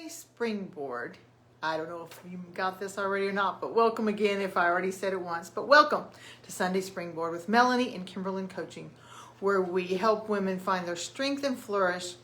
Springboard. I don't know if you got this already or not, but welcome again if I already said it once. But welcome to Sunday Springboard with Melanie and Kimberlyn Coaching, where we help women find their strength and flourish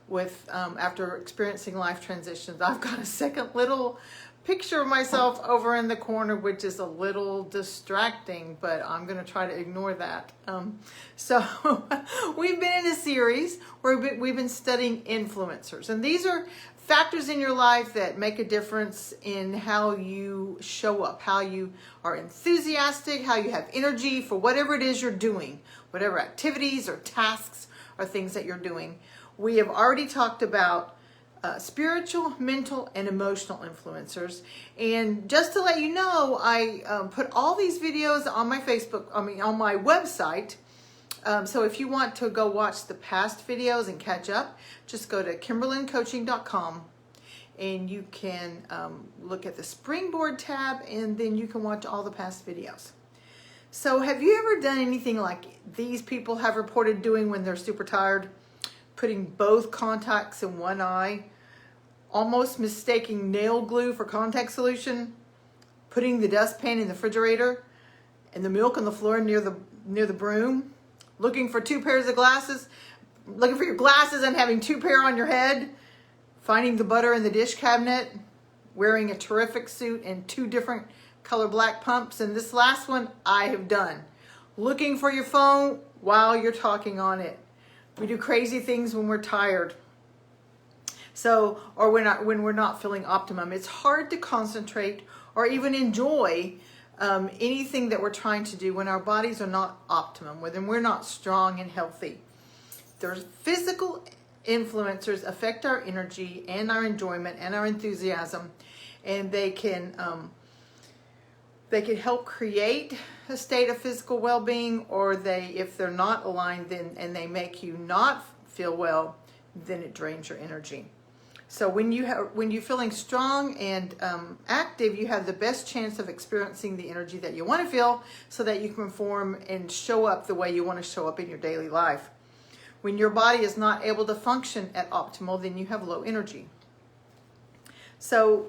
with after experiencing life transitions. I've got a second little picture of myself over in the corner, which is a little distracting, but I'm going to try to ignore that. So we've been in a series where we've been studying influencers, and these are factors in your life that make a difference in how you show up, how you are enthusiastic, how you have energy for whatever it is you're doing, whatever activities or tasks or things that you're doing. We have already talked about spiritual, mental, and emotional influencers. And just to let you know, I put all these videos on my on my website. So if you want to go watch the past videos and catch up, just go to kimberlyncoaching.com and you can look at the Springboard tab, and then you can watch all the past videos. So have you ever done anything like these people have reported doing when they're super tired? Putting both contacts in one eye, almost mistaking nail glue for contact solution, putting the dustpan in the refrigerator and the milk on the floor near the broom, looking for two pairs of glasses, looking for your glasses and having two pair on your head, finding the butter in the dish cabinet, wearing a terrific suit and two different color black pumps, and this last one I have done, looking for your phone while you're talking on it. We do crazy things when we're tired. So, or when we're not feeling optimum. It's hard to concentrate or even enjoy anything that we're trying to do when our bodies are not optimum, when we're not strong and healthy. There's physical influencers affect our energy and our enjoyment and our enthusiasm, and they can help create a state of physical well-being, or if they're not aligned, then and they make you not feel well, then it drains your energy. So when you're feeling strong and active, you have the best chance of experiencing the energy that you want to feel, so that you can perform and show up the way you want to show up in your daily life. When your body is not able to function at optimal, then you have low energy. So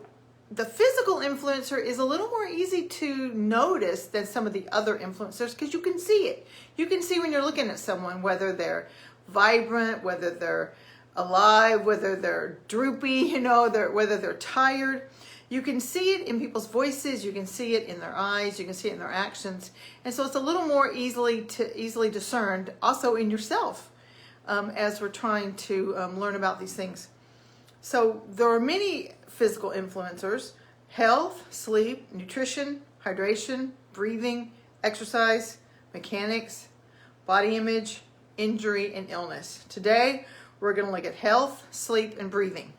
the physical influencer is a little more easy to notice than some of the other influencers, because you can see it. You can see when you're looking at someone, whether they're vibrant, whether they're alive, whether they're droopy, whether they're tired. You can see it in people's voices, you can see it in their eyes, you can see it in their actions. And so it's a little more easily discerned also in yourself as we're trying to learn about these things. So there are many physical influencers: health, sleep, nutrition, hydration, breathing, exercise, mechanics, body image, injury, and illness. Today, we're going to look at health, sleep, and breathing.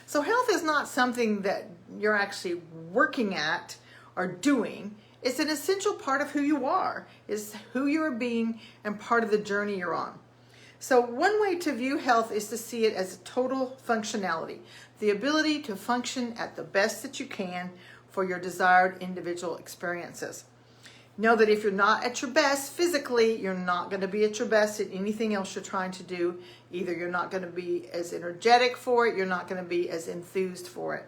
So health is not something that you're actually working at or doing. It's an essential part of who you are. It's who you're being and part of the journey you're on. So one way to view health is to see it as a total functionality, the ability to function at the best that you can for your desired individual experiences. Know that if you're not at your best physically, you're not going to be at your best at anything else you're trying to do. Either you're not going to be as energetic for it, you're not going to be as enthused for it.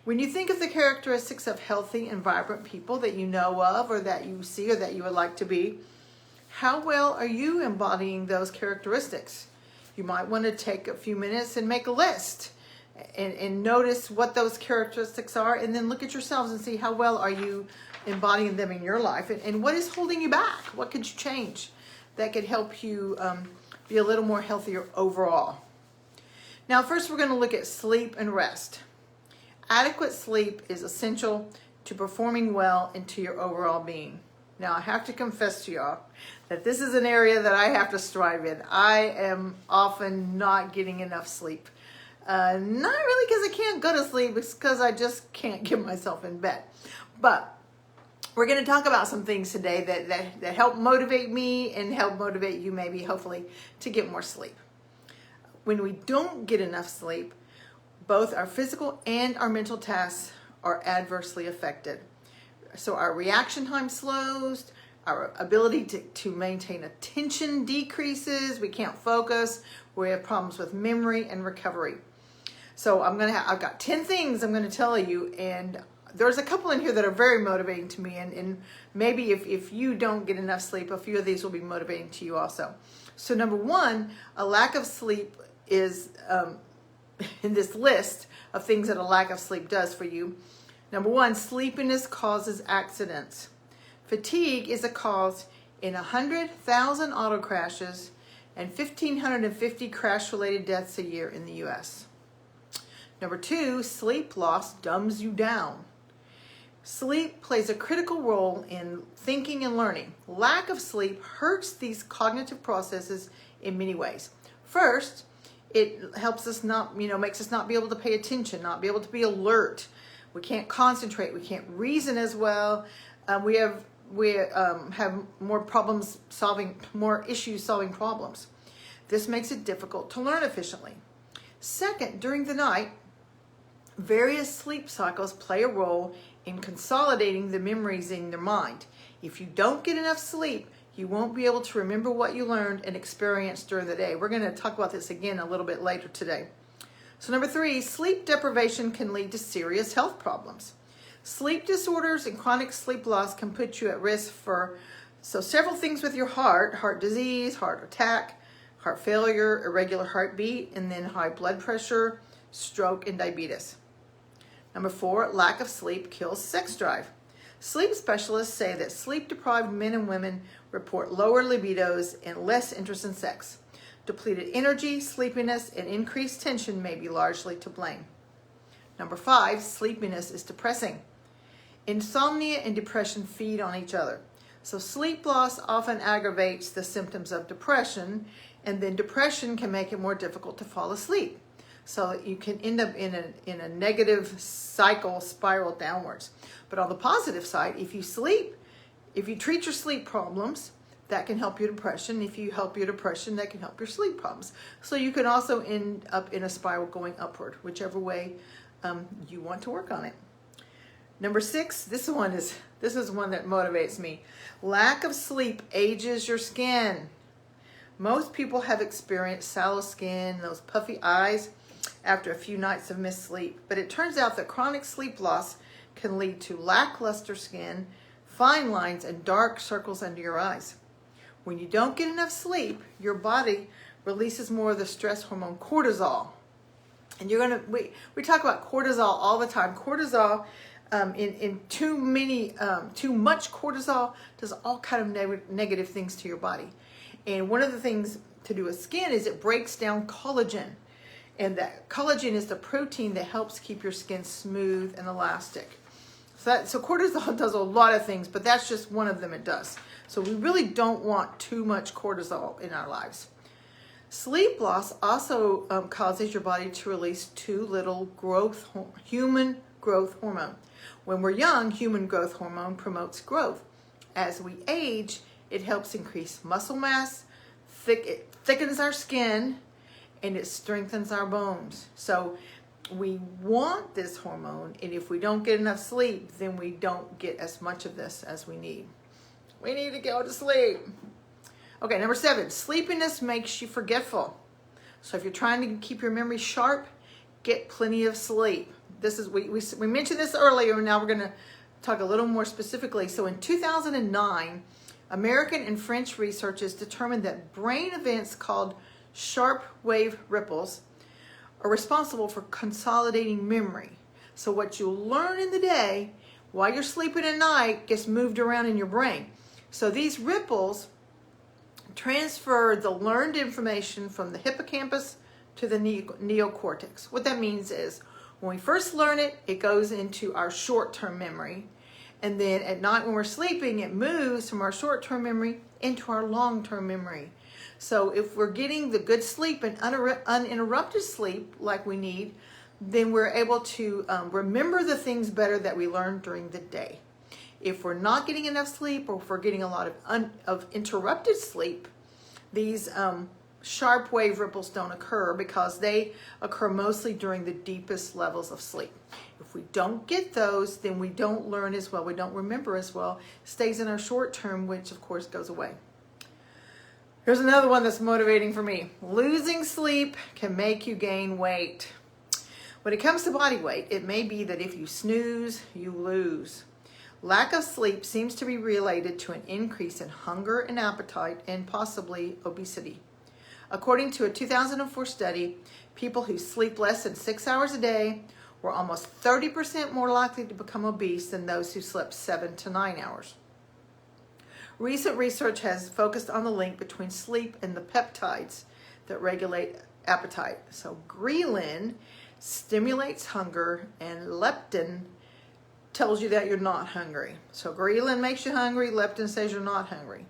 When you think of the characteristics of healthy and vibrant people that you know of, or that you see, or that you would like to be, how well are you embodying those characteristics? You might want to take a few minutes and make a list and notice what those characteristics are, and then look at yourselves and see how well are you embodying them in your life, and what is holding you back? What could you change that could help you be a little more healthier overall? Now, first we're going to look at sleep and rest. Adequate sleep is essential to performing well and to your overall being. Now, I have to confess to y'all that this is an area that I have to strive in. I am often not getting enough sleep. Not really because I can't go to sleep, it's because I just can't get myself in bed. But we're going to talk about some things today that help motivate me and help motivate you, maybe, hopefully, to get more sleep. When we don't get enough sleep, both our physical and our mental tasks are adversely affected. So our reaction time slows, our ability to maintain attention decreases, we can't focus, we have problems with memory and recovery. So I've got 10 things I'm gonna tell you, and there's a couple in here that are very motivating to me, and maybe if you don't get enough sleep, a few of these will be motivating to you also. So number one, a lack of sleep is in this list of things that a lack of sleep does for you. Number one, sleepiness causes accidents. Fatigue is a cause in 100,000 auto crashes and 1,550 crash-related deaths a year in the U.S. Number two, sleep loss dumbs you down. Sleep plays a critical role in thinking and learning. Lack of sleep hurts these cognitive processes in many ways. First, it helps us not, makes us not be able to pay attention, not be able to be alert. We can't concentrate. We can't reason as well. We have more problems solving, more issues solving problems. This makes it difficult to learn efficiently. Second, during the night, various sleep cycles play a role in consolidating the memories in your mind. If you don't get enough sleep, you won't be able to remember what you learned and experienced during the day. We're going to talk about this again a little bit later today. So number three, sleep deprivation can lead to serious health problems. Sleep disorders and chronic sleep loss can put you at risk for several things with your heart disease, heart attack, heart failure, irregular heartbeat, and then high blood pressure, stroke, and diabetes. Number four, lack of sleep kills sex drive. Sleep specialists say that sleep-deprived men and women report lower libidos and less interest in sex. Depleted energy, sleepiness, and increased tension may be largely to blame. Number five, sleepiness is depressing. Insomnia and depression feed on each other. So sleep loss often aggravates the symptoms of depression, and then depression can make it more difficult to fall asleep. So you can end up in a negative cycle spiral downwards. But on the positive side, if you treat your sleep problems, that can help your depression. If you help your depression, that can help your sleep problems. So you can also end up in a spiral going upward, whichever way you want to work on it. Number six, this is one that motivates me. Lack of sleep ages your skin. Most people have experienced sallow skin, those puffy eyes after a few nights of missed sleep. But it turns out that chronic sleep loss can lead to lackluster skin, fine lines, and dark circles under your eyes. When you don't get enough sleep, your body releases more of the stress hormone cortisol. And we talk about cortisol all the time. Cortisol, in too much cortisol does all kind of negative things to your body. And one of the things to do with skin is it breaks down collagen. And that collagen is the protein that helps keep your skin smooth and elastic. So cortisol does a lot of things, but that's just one of them it does. So we really don't want too much cortisol in our lives. Sleep loss also causes your body to release too little human growth hormone. When we're young, human growth hormone promotes growth. As we age, it helps increase muscle mass, it thickens our skin, and it strengthens our bones. So we want this hormone, and if we don't get enough sleep, then we don't get as much of this as we need. We need to go to sleep. Okay, number seven, sleepiness makes you forgetful. So if you're trying to keep your memory sharp, get plenty of sleep. We mentioned this earlier, and now we're going to talk a little more specifically. So in 2009, American and French researchers determined that brain events called sharp wave ripples are responsible for consolidating memory. So what you learn in the day while you're sleeping at night gets moved around in your brain. So these ripples transfer the learned information from the hippocampus to the neocortex. What that means is when we first learn it, it goes into our short-term memory. And then at night when we're sleeping, it moves from our short-term memory into our long-term memory. So if we're getting the good sleep and uninterrupted sleep like we need, then we're able to remember the things better that we learned during the day. If we're not getting enough sleep, or if we're getting a lot of interrupted sleep, these sharp wave ripples don't occur because they occur mostly during the deepest levels of sleep. If we don't get those, then we don't learn as well, we don't remember as well. It stays in our short term, which of course goes away. Here's another one that's motivating for me. Losing sleep can make you gain weight. When it comes to body weight, it may be that if you snooze, you lose. Lack of sleep seems to be related to an increase in hunger and appetite and possibly obesity. According to a 2004 study, people who sleep less than 6 hours a day were almost 30% more likely to become obese than those who slept 7 to 9 hours. Recent research has focused on the link between sleep and the peptides that regulate appetite. So ghrelin stimulates hunger and leptin tells you that you're not hungry. So ghrelin makes you hungry, leptin says you're not hungry.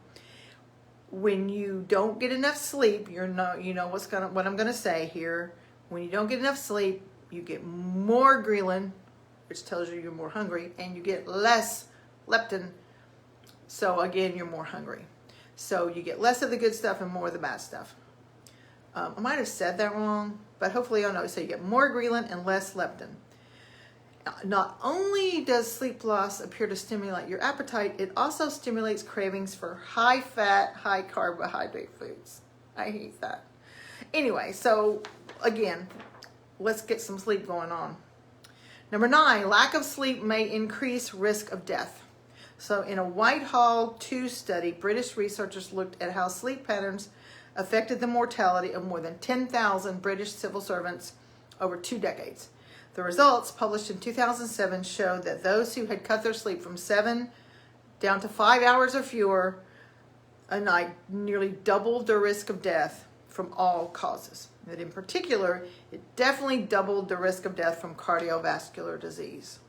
When you don't get enough sleep, you're not, you know what I'm gonna say here. When you don't get enough sleep, you get more ghrelin, which tells you you're more hungry, and you get less leptin. So again, you're more hungry. So you get less of the good stuff and more of the bad stuff. I might have said that wrong, but hopefully you'll know. So you get more ghrelin and less leptin. Not only does sleep loss appear to stimulate your appetite, it also stimulates cravings for high-fat, high-carbohydrate foods. I hate that. Anyway, so again, let's get some sleep going on. Number 9, lack of sleep may increase risk of death. So in a Whitehall 2 study, British researchers looked at how sleep patterns affected the mortality of more than 10,000 British civil servants over 2 decades. The results, published in 2007, showed that those who had cut their sleep from 7 down to 5 hours or fewer a night nearly doubled their risk of death from all causes. And in particular, it definitely doubled the risk of death from cardiovascular disease.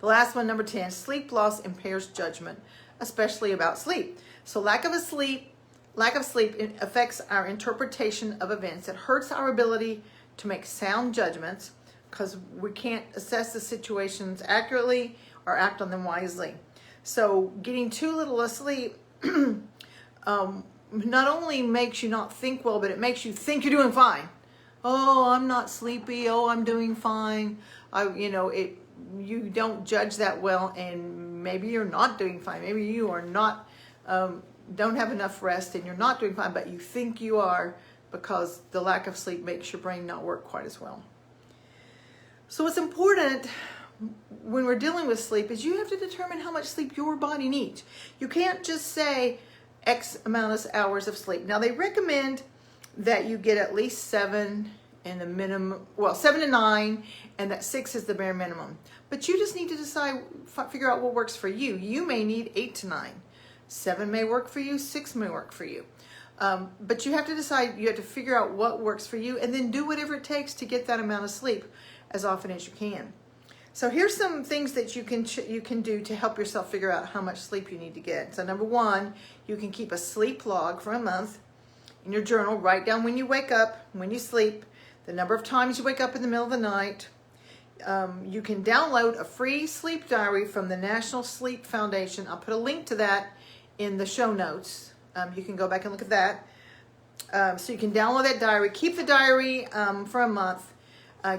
The last one, number 10, sleep loss impairs judgment, especially about sleep. So lack of sleep affects our interpretation of events. It hurts our ability to make sound judgments because we can't assess the situations accurately or act on them wisely. So getting too little of sleep not only makes you not think well, but it makes you think you're doing fine. Oh, I'm not sleepy. Oh, I'm doing fine. You don't judge that well, and maybe you're not doing fine. Maybe you are not, don't have enough rest and you're not doing fine, but you think you are because the lack of sleep makes your brain not work quite as well. So what's important when we're dealing with sleep is you have to determine how much sleep your body needs. You can't just say X amount of hours of sleep. Now they recommend that you get at least 7 and the minimum, 7 to 9, and that 6 is the bare minimum. But you just need to figure out what works for you. You may need 8 to 9. 7 may work for you, 6 may work for you. But you have to decide, you have to figure out what works for you and then do whatever it takes to get that amount of sleep as often as you can. So here's some things that you can do to help yourself figure out how much sleep you need to get. So number 1, you can keep a sleep log for a month in your journal. Write down when you wake up, when you sleep, the number of times you wake up in the middle of the night. You can download a free sleep diary from the National Sleep Foundation. I'll put a link to that in the show notes. You can go back and look at that. So you can download that diary. Keep the diary for a month.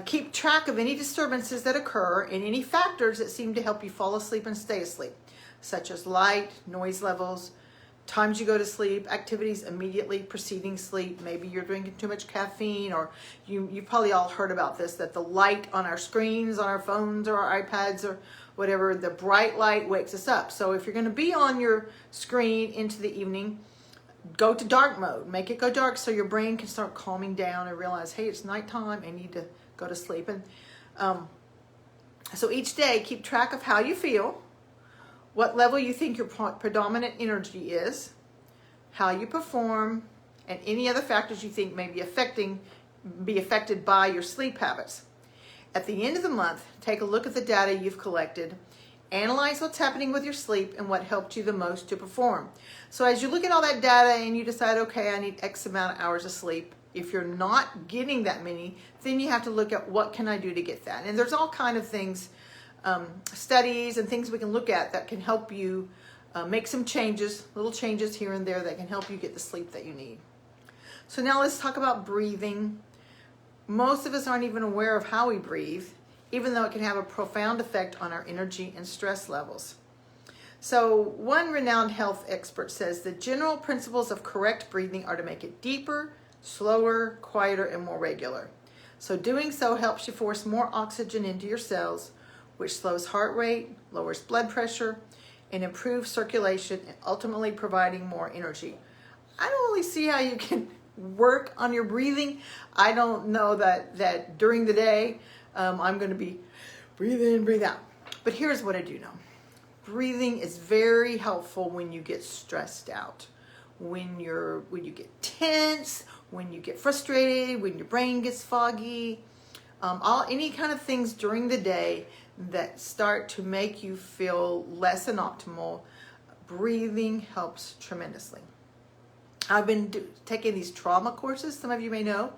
Keep track of any disturbances that occur and any factors that seem to help you fall asleep and stay asleep, such as light, noise levels, times you go to sleep, activities immediately preceding sleep. Maybe you're drinking too much caffeine, or you probably all heard about this, that the light on our screens, on our phones or our iPads or whatever, the bright light wakes us up. So if you're going to be on your screen into the evening, go to dark mode. Make it go dark so your brain can start calming down and realize, hey, it's nighttime, I need to go to sleep. And so each day, keep track of how you feel, what level you think your predominant energy is, how you perform, and any other factors you think may be affected by your sleep habits. At the end of the month, take a look at the data you've collected, analyze what's happening with your sleep and what helped you the most to perform. So as you look at all that data and you decide, okay, I need X amount of hours of sleep, if you're not getting that many, then you have to look at what can I do to get that. And there's all kind of things, studies and things we can look at that can help you make some changes, little changes here and there that can help you get the sleep that you need. So now let's talk about breathing. Most of us aren't even aware of how we breathe, even though it can have a profound effect on our energy and stress levels. So one renowned health expert says the general principles of correct breathing are to make it deeper, slower, quieter, and more regular. So doing so helps you force more oxygen into your cells, which slows heart rate, lowers blood pressure, and improves circulation, and ultimately providing more energy. I don't really see how you can work on your breathing. I don't know that during the day I'm going to be breathe in, breathe out. But here's what I do know. Breathing is very helpful when you get stressed out, when you get tense, when you get frustrated, when your brain gets foggy, any kind of things during the day that start to make you feel less than optimal. Breathing helps tremendously. I've been taking these trauma courses, some of you may know,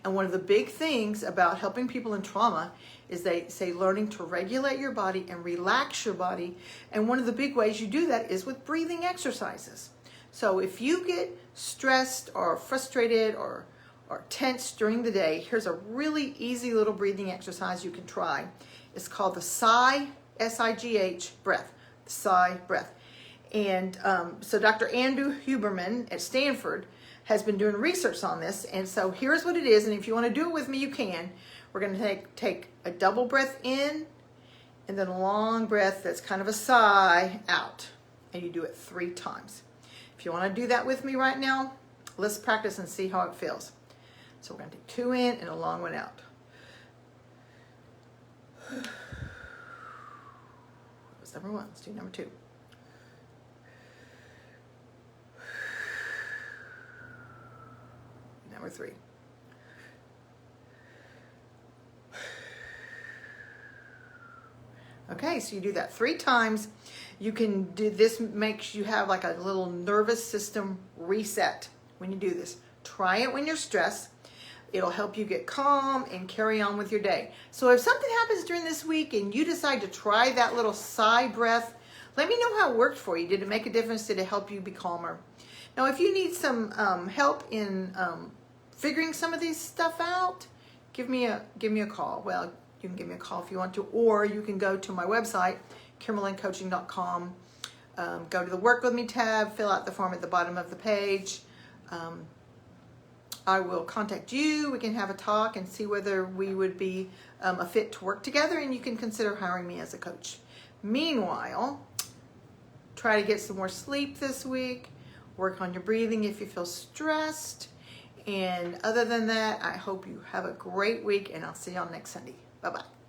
and one of the big things about helping people in trauma is they say learning to regulate your body and relax your body, and one of the big ways you do that is with breathing exercises. So if you get stressed or frustrated or tense during the day, here's a really easy little breathing exercise you can try. It's called the sigh, S-I-G-H, breath, the sigh breath. And so Dr. Andrew Huberman at Stanford has been doing research on this. And so here's what it is. And if you want to do it with me, you can. We're going to take a double breath in and then a long breath that's kind of a sigh out. And you do it 3 times. If you want to do that with me right now, let's practice and see how it feels. So we're going to take 2 in and a long one out. That was number 1. Let's do number 2. Number 3. Okay, so you do that 3 times. You can do this, makes you have like a little nervous system reset when you do this. Try it when you're stressed. It'll help you get calm and carry on with your day. So if something happens during this week and you decide to try that little sigh breath, let me know how it worked for you. Did it make a difference? Did it help you be calmer? Now, if you need some help in figuring some of these stuff out, give me a call. Well, you can give me a call if you want to, or you can go to my website, KimberlyCoaching.com. Go to the Work With Me tab, fill out the form at the bottom of the page. I will contact you. We can have a talk and see whether we would be a fit to work together, and you can consider hiring me as a coach. Meanwhile, try to get some more sleep this week. Work on your breathing if you feel stressed. And other than that, I hope you have a great week, and I'll see y'all next Sunday. Bye-bye.